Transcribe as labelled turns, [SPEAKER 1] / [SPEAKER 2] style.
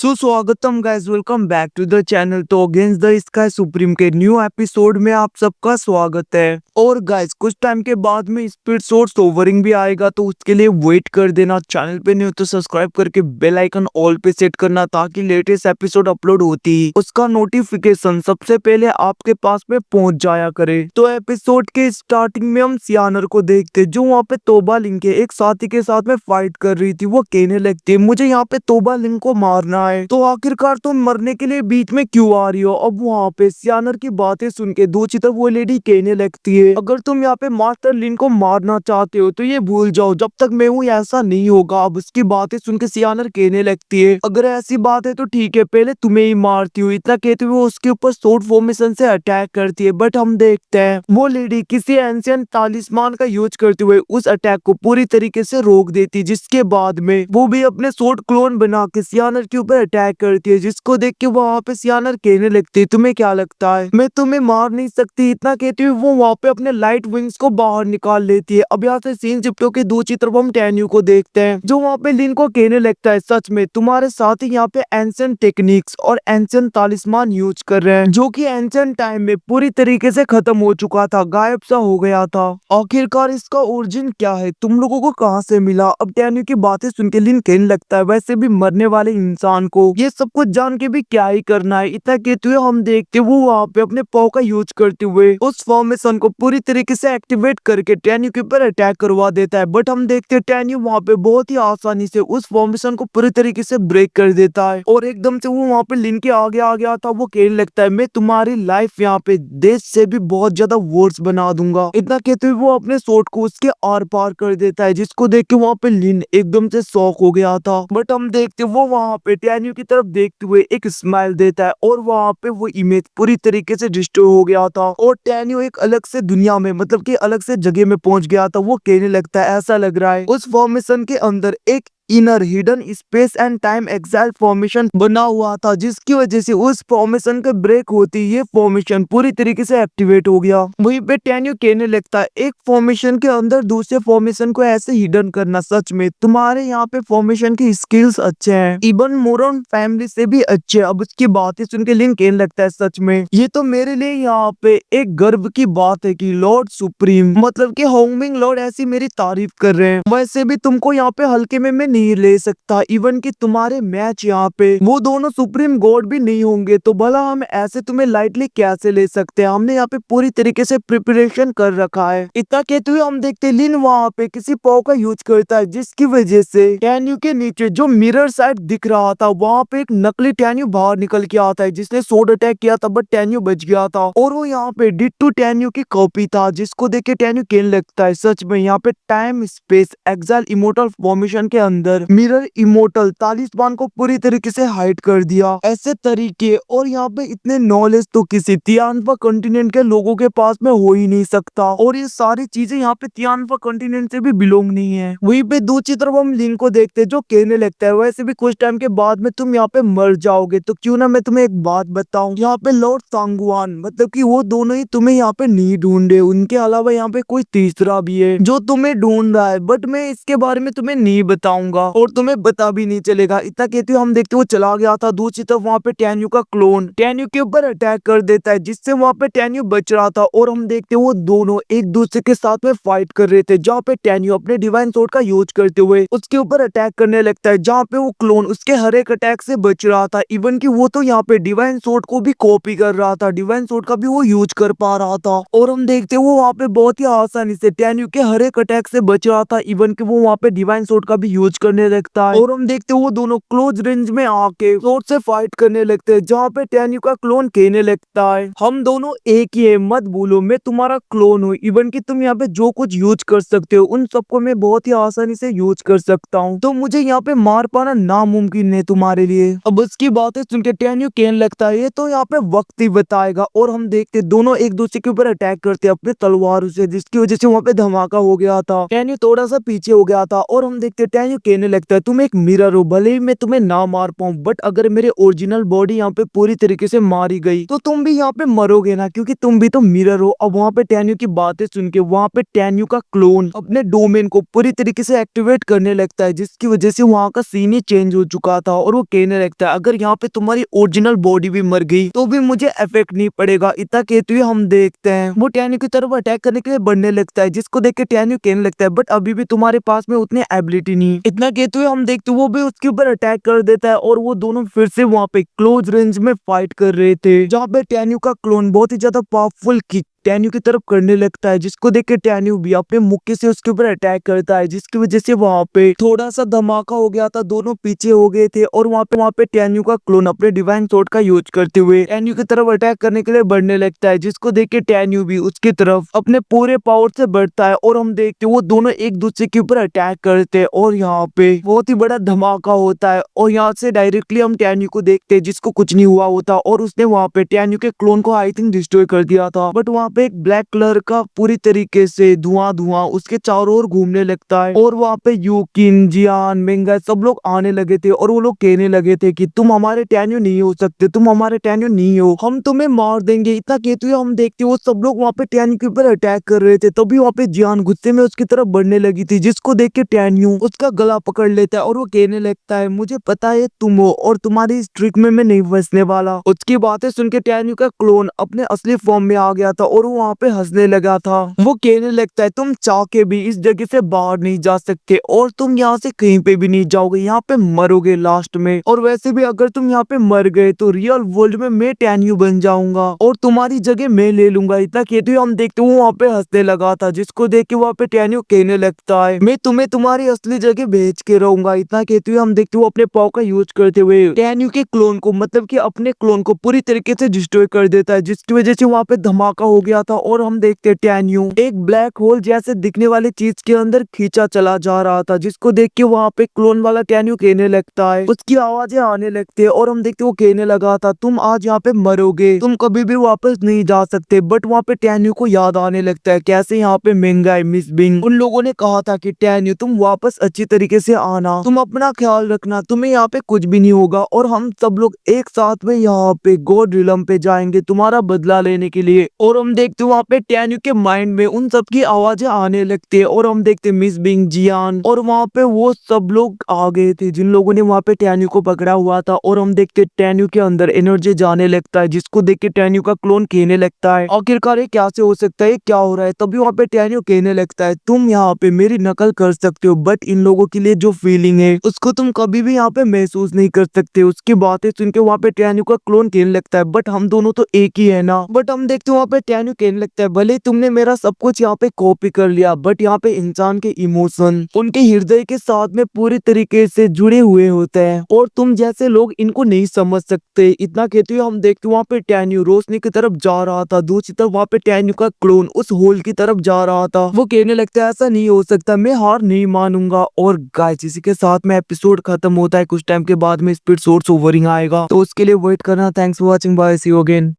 [SPEAKER 1] सुस्वागतम guys, welcome back to the channel. तो against the sky supreme के new episode में आप सबका स्वागत है। और गाइस कुछ टाइम के बाद में स्पीड सोर्स ओवरिंग भी आएगा, तो उसके लिए वेट कर देना। चैनल पे नहीं हो तो सब्सक्राइब करके बेल आइकन ऑल पे सेट करना, ताकि लेटेस्ट एपिसोड अपलोड होती ही उसका नोटिफिकेशन सबसे पहले आपके पास में पहुंच जाया करे। तो एपिसोड के स्टार्टिंग में हम सियानर को देखते, जो वहाँ पे तोबा लिंग के एक साथी के साथ में फाइट कर रही थी। वो कहने लगती है, मुझे यहाँ पे तोबा लिंग को मारना है। तो आखिरकार तुम मरने के लिए बीच में क्यों आ रही हो? अब वहाँ पे सियानर की बातें सुन के दूसरी तरफ वो लेडी कहने लगती है, अगर तुम यहाँ पे मास्टर लिन को मारना चाहते हो तो ये भूल जाओ, जब तक मैं हूँ ऐसा नहीं होगा। अब उसकी बातें सुन के सियानर कहने लगती है, अगर ऐसी बात है तो ठीक है, पहले तुम्हें ही मारती हूँ। इतना कहते हुए वो उसके ऊपर सोर्ड फॉर्मेशन से अटैक करती है। बट हम देखते हैं वो लेडी किसी एंशियंट तालिस्मान का यूज करते हुए उस अटैक को पूरी तरीके से रोक देती, जिसके बाद में वो भी अपने सोर्ड क्लोन बना के सियानर के ऊपर अटैक करती है। जिसको देख के वहाँ पे सियानर कहने लगती है, तुम्हें क्या लगता है मैं तुम्हें मार नहीं सकती? इतना कहते हुए वो वहाँ पे अपने लाइट विंग्स को बाहर निकाल लेती है। अब यहाँ से सीन चिपटो के दूसरी तरफ हम टैन्यू को देखते हैं, जो वहाँ पे लिन को कहने लगता है, सच में तुम्हारे साथ ही यहाँ पे एंशिएंट टेक्निक्स और एंशिएंट तालिस्मान यूज कर रहे हैं, जो कि एंशिएंट टाइम में पूरी तरीके से खत्म हो चुका था, गायब सा हो गया था। आखिरकार इसका ओरिजिन क्या है, तुम लोगों को कहाँ से मिला? अब टैन्यू की बातें सुन के लिन कहने लगता है, वैसे भी मरने वाले इंसान को ये सब कुछ जान के भी क्या ही करना है। इतना कहते हुए हम देखते वो वहाँ पे अपने पाव का यूज करते हुए उस फॉर्मेशन को पूरी तरीके से एक्टिवेट करके टैन्यू के ऊपर अटैक करवा देता है। बट हम देखते टैन्यू वहाँ पे बहुत ही आसानी से उस फॉर्मेशन को पूरी तरीके से ब्रेक कर देता है, और एकदम से वो वहाँ पे लिन के आगे आ गया था। वो कहने लगता है, मैं तुम्हारी लाइफ यहाँ पे देश से भी बहुत ज्यादा वर्स बना दूंगा। इतना कहते हुए वो अपने सोर्ड को उसके आर पार कर देता है, जिसको देख के वहाँ पे लिन एकदम से शॉक हो गया था। बट हम देखते वो वहाँ पे टैन्यू की तरफ देखते हुए एक स्माइल देता है, और वहाँ पे वो इमेज पूरी तरीके से डिस्ट्रॉय हो गया था, और टैन्यू एक अलग से दुनिया में, मतलब कि अलग से जगह में पहुंच गया था। वो कहने लगता है, ऐसा लग रहा है उस फॉर्मेशन के अंदर एक inner hidden space and time exile formation बना हुआ था, जिसकी वजह से उस फॉर्मेशन के ब्रेक होती ये फॉर्मेशन पूरी तरीके से एक्टिवेट हो गया। वहीं पे टैन्यू कहने लगता है, एक फॉर्मेशन के अंदर दूसरे फॉर्मेशन को ऐसे हिडन करना, सच में तुम्हारे यहाँ पे फॉर्मेशन की स्किल्स अच्छे हैं, इवन मोरन फैमिली से भी अच्छे। अब उसकी बातें सुन के लिन कहने लगता है, सच में ये तो मेरे लिए यहाँ पे एक गर्व की बात है कि लॉर्ड सुप्रीम, मतलब कि होंगमिंग लॉर्ड ऐसी मेरी तारीफ कर रहे हैं। वैसे भी तुमको यहाँ पे हल्के में मैं नहीं ले सकता, इवन कि तुम्हारे मैच यहाँ पे वो दोनों सुप्रीम गॉड भी नहीं होंगे, तो भला हम ऐसे तुम्हें लाइटली कैसे ले सकते हैं? हमने यहाँ पे पूरी तरीके से प्रिपरेशन कर रखा है। इतना कहते हुए हम देखते लिन वहाँ पे किसी पाव का यूज करता है, जिसकी वजह से टैन्यू के नीचे जो मिरर साइड दिख रहा था, वहाँ पे एक नकली टैन्यू बाहर निकल के आता है, जिसने सोड अटैक किया था, बट टैन्यू बच गया था। और वो यहाँ पे डिट्टू टैन्यू की कॉपी था, जिसको देख के टैन्यू कहने लगता है, सच में यहाँ पे time space exile immortal formation के अंदर मिरर इमोर्टल तालिस्मान को पूरी तरीके से हाइड कर दिया। ऐसे तरीके और यहाँ पे इतने नॉलेज तो किसी तियानफा कॉन्टिनेंट के लोगों के पास में हो ही नहीं सकता, और ये सारी चीजें यहाँ पे तियानफा कॉन्टिनेंट से भी बिलोंग नहीं है। वहीं पे दूसरी तरफ हम लिन को देखते हैं, जो कहने लगता है, वैसे भी कुछ टाइम के बाद में तुम यहाँ पे मर जाओगे, तो क्यों ना मैं तुम्हें एक बात बताऊं, यहाँ पे लॉर्ड सांगवान, मतलब कि वो दोनों ही तुम्हें यहाँ पे नहीं ढूंढे, उनके अलावा यहाँ पे कोई तीसरा भी है जो तुम्हें ढूंढ रहा है, बट मैं इसके बारे में तुम्हें नहीं बताऊंगा और तुम्हें पता भी नहीं चलेगा। इतना कहते हुए हम देखते वो चला गया था। दूसरी तरफ वहाँ पे टैन्यू का क्लोन टैन्यू के ऊपर अटैक कर देता है, जिससे वहाँ पे टैन्यू बच रहा था, और हम देखते वो दोनों एक दूसरे के साथ में फाइट कर रहे थे, जहाँ पे टैन्यू अपने डिवाइन सोर्ड का यूज करते हुए उसके ऊपर अटैक करने लगता है, जहाँ पे वो क्लोन उसके हर एक अटैक से बच रहा था। इवन कि वो तो यहाँ पे डिवाइन सोर्ड को भी कॉपी कर रहा था, डिवाइन सोर्ड का भी वो यूज कर पा रहा था, और हम देखते वो वहाँ पे बहुत ही आसानी से टैन्यू के हर एक अटैक से बच रहा था। इवन कि वो वहाँ पे डिवाइन सोर्ड का भी यूज करने लगता है, और हम देखते वो दोनों क्लोज रेंज में आके सोर्ड से फाइट करने लगते हैं, जहाँ पे टैन्यू का क्लोन कहने लगता है, हम दोनों एक ही है, मत भूलो मैं तुम्हारा क्लोन हूँ, इवन कि तुम यहाँ पे जो कुछ यूज कर सकते हो उन सबको मैं बहुत ही आसानी से यूज कर सकता हूँ, तो मुझे यहाँ पे मार पाना नामुमकिन है तुम्हारे लिए। अब उसकी बातें सुन के टैन्यू कहने लगता है, ये तो यहाँ पे वक्त ही बताएगा, और हम देखते दोनों एक दूसरे के ऊपर अटैक करते अपने तलवारों से, जिसकी वजह से वहाँ पे धमाका हो गया था। टैन्यू थोड़ा सा पीछे हो गया था, और हम देखते टैन्यू कहने कहने लगता है तुम एक मिरर हो, भले ही मैं तुम्हें ना मार पाऊं बट अगर मेरे ओरिजिनल बॉडी यहाँ पे पूरी तरीके से मारी गई तो तुम भी यहाँ पे मरोगे ना, क्योंकि तुम भी तो मिरर हो। अब वहाँ पे टेन्यू की बातें सुन के वहाँ पे टेन्यू का क्लोन अपने डोमेन को पूरी तरीके से एक्टिवेट करने लगता है, जिसकी वजह से वहाँ का सीन ही चेंज हो चुका था। और वो कहने लगता है अगर यहाँ पे तुम्हारी ओरिजिनल बॉडी भी मर गई तो भी मुझे इफेक्ट नहीं पड़ेगा। इतना कहते हुए हम देखते हैं वो टेन्यू की तरफ अटैक करने के लिए बढ़ने लगता है, जिसको देख के टेन्यू कहने लगता है बट अभी भी तुम्हारे पास में उतनी एबिलिटी नहीं। इतना कहते हुए हम देखते वो भी उसके ऊपर अटैक कर देता है और वो दोनों फिर से वहाँ पे क्लोज रेंज में फाइट कर रहे थे, जहाँ पे टेन्यू का क्लोन बहुत ही ज्यादा पावरफुल किक टेन्यू की तरफ करने लगता है, जिसको देख के टेन्यू भी अपने मुक्के से उसके ऊपर अटैक करता है, जिसकी वजह से वहाँ पे थोड़ा सा धमाका हो गया था, दोनों पीछे हो गए थे। और वहाँ पे टेन्यू का क्लोन अपने डिवाइन स्वॉर्ड का यूज करते हुए टेन्यू की तरफ अटैक करने के लिए बढ़ने लगता है, जिसको देख के टेन्यू भी उसकी तरफ अपने पूरे पावर से बढ़ता है। और हम देखते वो दोनों एक दूसरे के ऊपर अटैक करते हैं और यहाँ पे बहुत ही बड़ा धमाका होता है। और यहाँ से डायरेक्टली हम टेन्यू को देखते हैं जिसको कुछ नहीं हुआ होता और उसने वहाँ पे टेन्यू के क्लोन को आई थिंक डिस्ट्रॉय कर दिया था। बट वहाँ पे एक ब्लैक कलर का पूरी तरीके से धुआं उसके चारों ओर घूमने लगता है और वहाँ पे यूकिन, जियान, मेंगा सब लोग आने लगे थे और वो लोग कहने लगे थे कि तुम हमारे टेन्यू नहीं हो सकते, तुम हमारे टेन्यू नहीं हो, हम तुम्हें मार देंगे। इतना कहते हुए हम देखते वो सब लोग वहाँ पे टेन्यू के ऊपर अटैक कर रहे थे। तभी वहाँ पे जियान गुस्से में उसकी तरफ बढ़ने लगी थी, जिसको देख के टेन्यू उसका गला पकड़ लेता है और वो कहने लगता है मुझे पता है तुम हो और तुम्हारी इस ट्रिक में मैं नहीं फंसने वाला। उसकी बातें सुन के टेन्यू का क्लोन अपने असली फॉर्म में आ गया था और वो वहाँ पे हंसने लगा था। वो कहने लगता है तुम चाह के भी इस जगह से बाहर नहीं जा सकते और तुम यहाँ से कहीं पे भी नहीं जाओगे, यहाँ पे मरोगे लास्ट में। और वैसे भी अगर तुम यहाँ पे मर गए तो रियल वर्ल्ड में मैं टेन्यू बन जाऊंगा और तुम्हारी जगह मैं ले लूंगा। इतना कहते हुए हम देखते वो वहाँ पे हंसने लगा था, जिसको देख के वहाँ पे टेन्यू कहने लगता है मैं तुम्हें तुम्हारी असली जगह भेज के रहूंगा। इतना कहते हुए हम देखते वो अपने पाव का यूज करते हुए टेन्यू के क्लोन को मतलब कि अपने क्लोन को पूरी तरीके से डिस्ट्रॉय कर देता है, जिसकी वजह से वहाँ पे धमाका हो गया था। और हम देखते टेन्यू एक ब्लैक होल जैसे दिखने वाली चीज के अंदर खींचा चला जा रहा था, जिसको देख के वहाँ पे क्लोन वाला टेन्यू कहने लगता है, उसकी आवाजें आने लगती है और हम देखते वो कहने लगा था तुम आज यहाँ पे मरोगे, तुम कभी भी वापस नहीं जा सकते। बट वहाँ पे टेन्यू को याद आने लगता है कैसे यहाँ पे मेंगाई, मिस बिंग उन लोगों ने कहा था कि टेन्यू तुम वापस अच्छी तरीके से आना, तुम अपना ख्याल रखना, तुम्हें यहाँ पे कुछ भी नहीं होगा और हम सब लोग एक साथ में यहाँ पे गॉड रिलम पे जाएंगे तुम्हारा बदला लेने के लिए। और हम देखते वहाँ पे टेन्यू के माइंड में उन सब की आवाजें आने लगती है और हम देखते मिस बिंग, जियान और वहाँ पे वो सब लोग आ गए थे जिन लोगों ने वहाँ पे टेन्यू को पकड़ा हुआ था। और हम देखते टेन्यू के अंदर एनर्जी जाने लगता है, जिसको देख के टेन्यू का क्लोन कहने लगता है आखिरकार ये क्या से हो सकता है, क्या हो रहा है। तभी वहाँ पे टेन्यू कहने लगता है तुम यहाँ पे मेरी नकल कर सकते हो बट इन लोगों के लिए जो फीलिंग है उसको तुम कभी भी यहाँ पे महसूस नहीं कर सकते। उसकी बातें सुन के वहाँ पे टेन्यू का क्लोन कहने लगता है बट हम दोनों तो एक ही है ना। बट हम देखते वहाँ पे टेन्यू कहने लगता है भले तुमने मेरा सब कुछ यहाँ पे कॉपी कर लिया बट यहाँ पे इंसान के इमोशन उनके हृदय के साथ में पूरी तरीके से जुड़े हुए होते हैं और तुम जैसे लोग इनको नहीं समझ सकते। इतना कहते हुए हम देखते वहाँ पे टेन्यू रोशनी की तरफ जा रहा था, दूसरी तरफ वहाँ पे टेन्यू का क्लोन उस होल की तरफ जा रहा था। वो कहने लगता है ऐसा नहीं हो सकता, मैं हार नहीं मानूंगा। और गाइस इसी के साथ में एपिसोड खत्म होता है। कुछ टाइम के बाद में स्पीड सोर्स ओवरिंग आएगा तो उसके लिए वेट करना। Thanks for watching, bye, see you again.